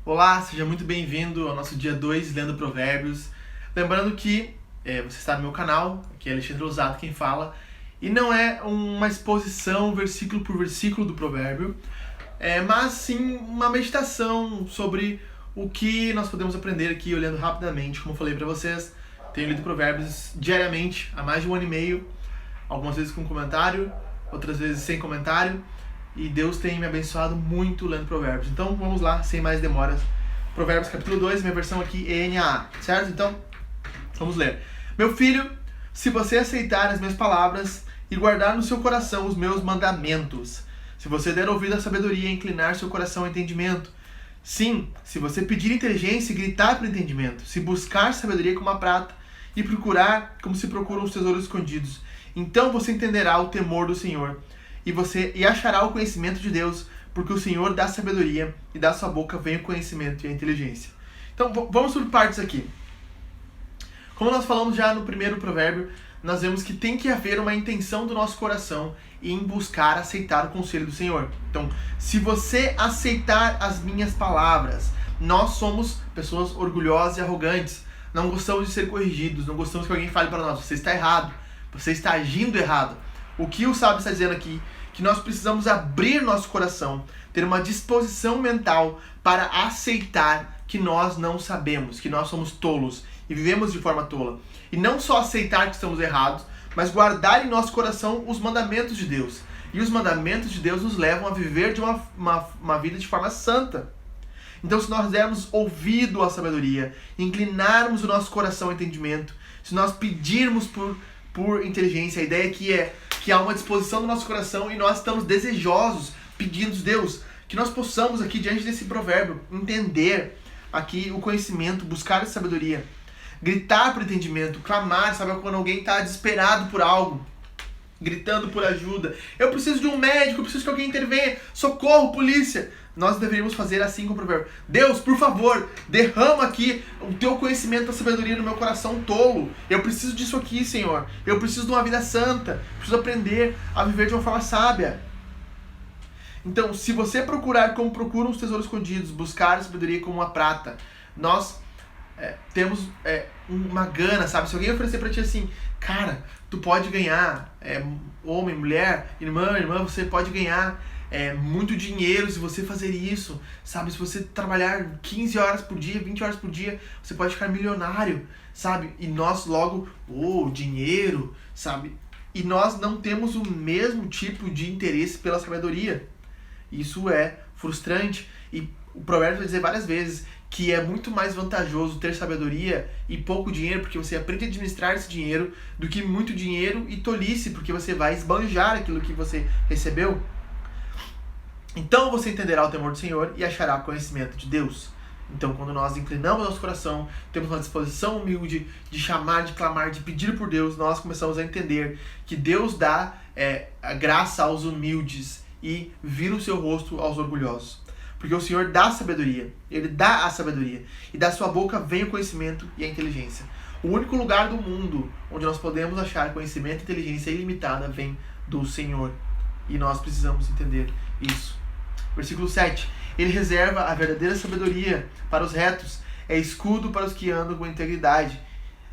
Olá, seja muito bem-vindo ao nosso dia 2 lendo Provérbios. Lembrando que você está no meu canal, aqui é Alexandre Losato quem fala, e não é uma exposição versículo por versículo do provérbio, mas sim uma meditação sobre o que nós podemos aprender aqui olhando rapidamente. Como eu falei para vocês, tenho lido Provérbios diariamente há mais de 1 ano e meio, algumas vezes com comentário, outras vezes sem comentário. E Deus tem me abençoado muito lendo Provérbios. Então vamos lá, sem mais demoras. Provérbios capítulo 2, minha versão aqui é NAA, certo? Então, vamos ler. Meu filho, se você aceitar as minhas palavras e guardar no seu coração os meus mandamentos, se você der ouvido à sabedoria e inclinar seu coração ao entendimento, sim, se você pedir inteligência e gritar para o entendimento, se buscar sabedoria como a prata e procurar como se procuram os tesouros escondidos, então você entenderá o temor do Senhor e achará o conhecimento de Deus, porque o Senhor dá sabedoria e da sua boca vem o conhecimento e a inteligência. Então vamos por partes aqui. Como nós falamos já no primeiro provérbio, nós vemos que tem que haver uma intenção do nosso coração em buscar aceitar o conselho do Senhor. Então, se você aceitar as minhas palavras, nós somos pessoas orgulhosas e arrogantes, não gostamos de ser corrigidos, não gostamos que alguém fale para nós, você está errado, você está agindo errado. O que o sábio está dizendo aqui? Que nós precisamos abrir nosso coração, ter uma disposição mental para aceitar que nós não sabemos, que nós somos tolos e vivemos de forma tola. E não só aceitar que estamos errados, mas guardar em nosso coração os mandamentos de Deus. E os mandamentos de Deus nos levam a viver de uma vida de forma santa. Então, se nós dermos ouvido à sabedoria, inclinarmos o nosso coração ao entendimento, se nós pedirmos por inteligência, a ideia aqui é que há uma disposição do nosso coração e nós estamos desejosos, pedindo a Deus, que nós possamos aqui, diante desse provérbio, entender aqui o conhecimento, buscar a sabedoria, gritar por entendimento, clamar, sabe quando alguém está desesperado por algo, gritando por ajuda, eu preciso de um médico, eu preciso que alguém intervenha, socorro, polícia. Nós deveríamos fazer assim com o provérbio. Deus, por favor, derrama aqui o teu conhecimento da sabedoria no meu coração tolo. Eu preciso disso aqui, Senhor. Eu preciso de uma vida santa. Preciso aprender a viver de uma forma sábia. Então, se você procurar como procuram os tesouros escondidos, buscar a sabedoria como uma prata, nós temos uma gana, sabe? Se alguém oferecer pra ti assim, cara, tu pode ganhar, homem, mulher, irmã, você pode ganhar muito dinheiro se você fazer isso, sabe? Se você trabalhar 15 horas por dia, 20 horas por dia, você pode ficar milionário, sabe? E nós logo, dinheiro, sabe? E nós não temos o mesmo tipo de interesse pela sabedoria. Isso é frustrante. E o provérbio vai dizer várias vezes que é muito mais vantajoso ter sabedoria e pouco dinheiro, porque você aprende a administrar esse dinheiro, do que muito dinheiro e tolice, porque você vai esbanjar aquilo que você recebeu. Então você entenderá o temor do Senhor e achará conhecimento de Deus. Então, quando nós inclinamos nosso coração, temos uma disposição humilde de chamar, de clamar, de pedir por Deus, nós começamos a entender que Deus dá a graça aos humildes e vira o seu rosto aos orgulhosos. Porque o Senhor dá sabedoria, Ele dá a sabedoria, e da sua boca vem o conhecimento e a inteligência. O único lugar do mundo onde nós podemos achar conhecimento e inteligência ilimitada vem do Senhor. E nós precisamos entender isso. Versículo 7. Ele reserva a verdadeira sabedoria para os retos, é escudo para os que andam com integridade,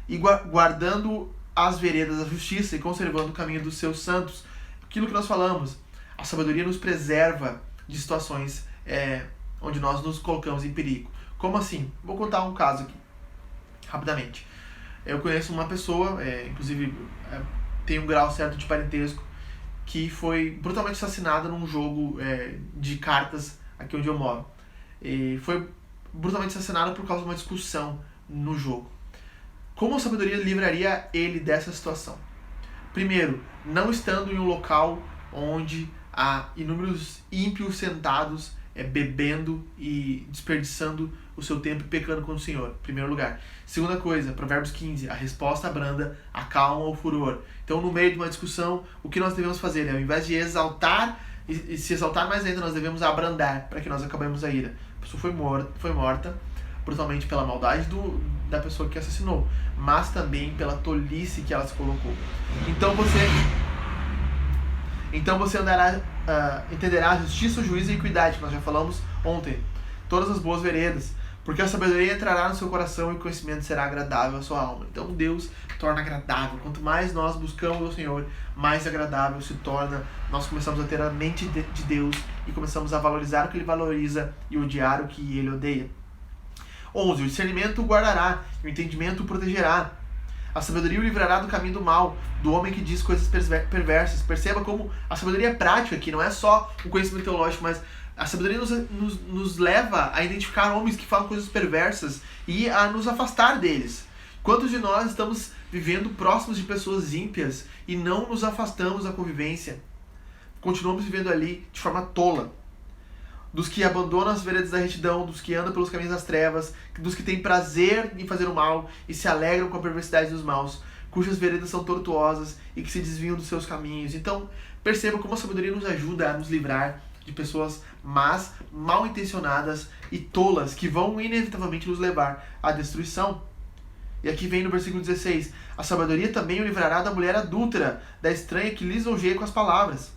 e guardando as veredas da justiça e conservando o caminho dos seus santos. Aquilo que nós falamos, a sabedoria nos preserva de situações onde nós nos colocamos em perigo. Como assim? Vou contar um caso aqui, rapidamente. Eu conheço uma pessoa, inclusive tem um grau certo de parentesco, que foi brutalmente assassinada num jogo de cartas aqui onde eu moro. E foi brutalmente assassinada por causa de uma discussão no jogo. Como a sabedoria livraria ele dessa situação? Primeiro, não estando em um local onde há inúmeros ímpios sentados bebendo e desperdiçando o seu tempo e pecando contra o Senhor, em primeiro lugar. Segunda coisa, Provérbios 15, a resposta branda acalma o furor. Então, no meio de uma discussão, o que nós devemos fazer? Ao invés de exaltar e se exaltar mais ainda, nós devemos abrandar para que nós acabemos a ira. A pessoa foi morta brutalmente pela maldade da pessoa que assassinou, mas também pela tolice que ela se colocou. Então você entenderá a justiça, o juízo e a equidade, que nós já falamos ontem. todas as boas veredas, porque a sabedoria entrará no seu coração e o conhecimento será agradável à sua alma. Então Deus torna agradável. Quanto mais nós buscamos o Senhor, mais agradável se torna. Nós começamos a ter a mente de Deus e começamos a valorizar o que Ele valoriza e odiar o que Ele odeia. 11. O discernimento o guardará, e o entendimento o protegerá. A sabedoria o livrará do caminho do mal, do homem que diz coisas perversas. Perceba como a sabedoria é prática aqui, não é só um conhecimento teológico, mas a sabedoria nos leva a identificar homens que falam coisas perversas e a nos afastar deles. Quantos de nós estamos vivendo próximos de pessoas ímpias e não nos afastamos da convivência? Continuamos vivendo ali de forma tola. Dos que abandonam as veredas da retidão, dos que andam pelos caminhos das trevas, dos que têm prazer em fazer o mal e se alegram com a perversidade dos maus, cujas veredas são tortuosas e que se desviam dos seus caminhos. Então, perceba como a sabedoria nos ajuda a nos livrar de pessoas más, mal intencionadas e tolas, que vão inevitavelmente nos levar à destruição. E aqui vem no versículo 16, a sabedoria também o livrará da mulher adúltera, da estranha que lisonjeia com as palavras,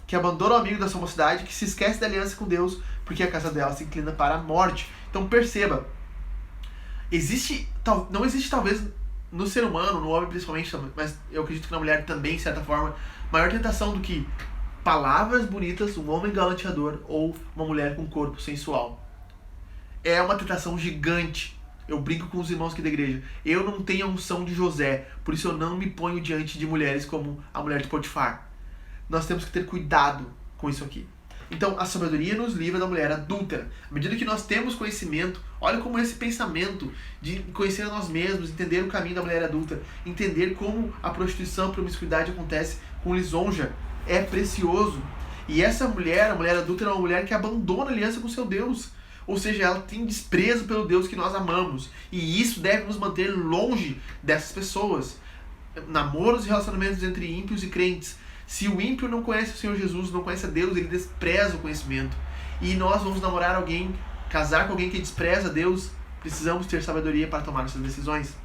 que abandona o amigo da sua mocidade, que se esquece da aliança com Deus, porque a casa dela se inclina para a morte. Então perceba, não existe talvez no ser humano, no homem principalmente, mas eu acredito que na mulher também, de certa forma, maior tentação do que palavras bonitas, um homem galanteador ou uma mulher com corpo sensual. É uma tentação gigante. Eu brinco com os irmãos aqui da igreja. Eu não tenho a unção de José, por isso eu não me ponho diante de mulheres como a mulher de Potifar. Nós temos que ter cuidado com isso aqui. Então, a sabedoria nos livra da mulher adúltera. À medida que nós temos conhecimento, olha como esse pensamento de conhecer a nós mesmos, entender o caminho da mulher adúltera, entender como a prostituição, a promiscuidade acontece com lisonja, é precioso. E essa mulher, a mulher adúltera, é uma mulher que abandona a aliança com seu Deus. Ou seja, ela tem desprezo pelo Deus que nós amamos. E isso deve nos manter longe dessas pessoas. Namoros e relacionamentos entre ímpios e crentes. Se o ímpio não conhece o Senhor Jesus, não conhece a Deus, ele despreza o conhecimento. E nós vamos namorar alguém, casar com alguém que despreza Deus, precisamos ter sabedoria para tomar essas decisões.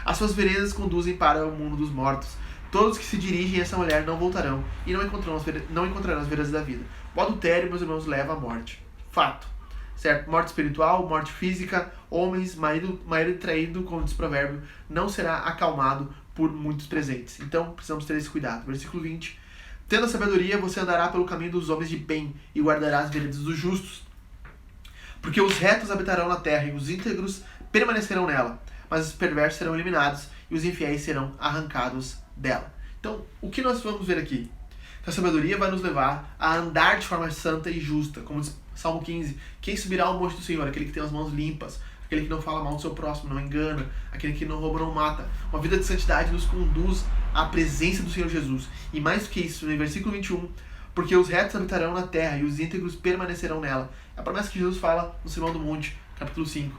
As suas veredas conduzem para o mundo dos mortos. Todos que se dirigem a essa mulher não voltarão e não encontrarão as veredas da vida. O adultério, meus irmãos, leva à morte. Fato. Certo? Morte espiritual, morte física, homens, marido traído, como diz o provérbio, não será acalmado por muitos presentes. Então, precisamos ter esse cuidado. Versículo 20. Tendo a sabedoria, você andará pelo caminho dos homens de bem e guardará as veredas dos justos. Porque os retos habitarão na terra e os íntegros permanecerão nela, mas os perversos serão eliminados e os infiéis serão arrancados dela. Então, o que nós vamos ver aqui? Que a sabedoria vai nos levar a andar de forma santa e justa. Como diz Salmo 15, quem subirá ao monte do Senhor? Aquele que tem as mãos limpas, aquele que não fala mal do seu próximo, não engana, aquele que não rouba, não mata. Uma vida de santidade nos conduz à presença do Senhor Jesus. E mais do que isso, no versículo 21, porque os retos habitarão na terra e os íntegros permanecerão nela. É a promessa que Jesus fala no Sermão do Monte, capítulo 5.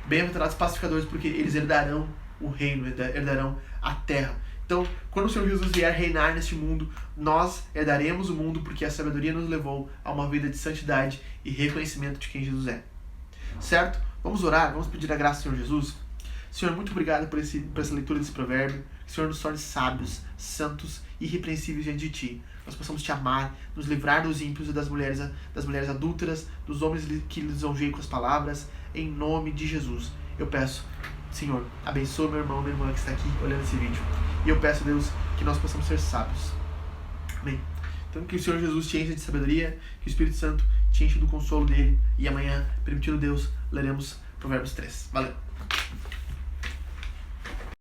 Bem-aventurados pacificadores, porque eles herdarão o reino, herdarão a terra. Então, quando o Senhor Jesus vier reinar neste mundo, nós herdaremos o mundo porque a sabedoria nos levou a uma vida de santidade e reconhecimento de quem Jesus é. Certo? Vamos orar, vamos pedir a graça do Senhor Jesus. Senhor, muito obrigado por essa leitura desse provérbio. Que o Senhor nos torne sábios, santos e irrepreensíveis diante de Ti. Nós possamos Te amar, nos livrar dos ímpios e das mulheres adúlteras, dos homens que lisonjeiam com as palavras, em nome de Jesus. Eu peço, Senhor, abençoa meu irmão, minha irmã que está aqui olhando esse vídeo. E eu peço, Deus, que nós possamos ser sábios. Amém. Então, que o Senhor Jesus te encha de sabedoria, que o Espírito Santo te enche do consolo dele. E amanhã, permitindo Deus, leremos Provérbios 3. Valeu!